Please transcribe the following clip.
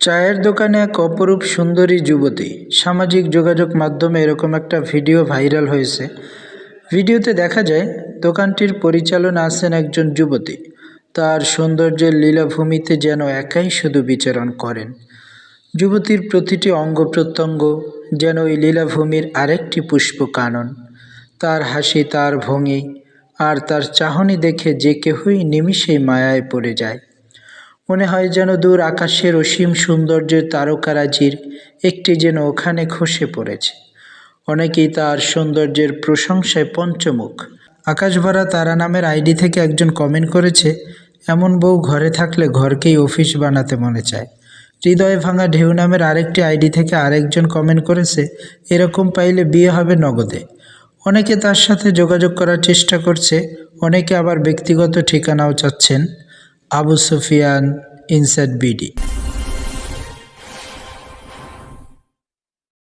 চায়ের দোকানে এক অপরূপ সুন্দরী যুবতী। সামাজিক যোগাযোগ মাধ্যমে এরকম একটা ভিডিও ভাইরাল হয়েছে। ভিডিওতে দেখা যায় দোকানটির পরিচালনা আছেন একজন যুবতী। তার সৌন্দর্যের লীলাভূমিতে যেন একাই শুধু বিচরণ করেন। যুবতীর প্রতিটি অঙ্গ প্রত্যঙ্গ যেন ওই লীলাভূমির আরেকটি পুষ্পকানন। তার হাসি, তার ভঙ্গি আর তার চাহনি দেখে যে কেহই নিমিষেই মায়ায় পড়ে যায়। মনে হয় যেন দূর আকাশের অসীম সৌন্দর্যের তারকারাজির একটি যেন ওখানে খসে পড়েছে। অনেকেই তার সৌন্দর্যের প্রশংসায় পঞ্চমুখ। আকাশভরা তারা নামের আইডি থেকে একজন কমেন্ট করেছে, এমন বউ ঘরে থাকলে ঘরকেই অফিস বানাতে মনে চায়। হৃদয় ভাঙা ঢেউ নামের আরেকটি আইডি থেকে আরেকজন কমেন্ট করেছে, এরকম পাইলে বিয়ে হবে নগদে। অনেকে তার সাথে যোগাযোগ করার চেষ্টা করছে, অনেকে আবার ব্যক্তিগত ঠিকানাও চাচ্ছেন। Abu Sufian, inside BD.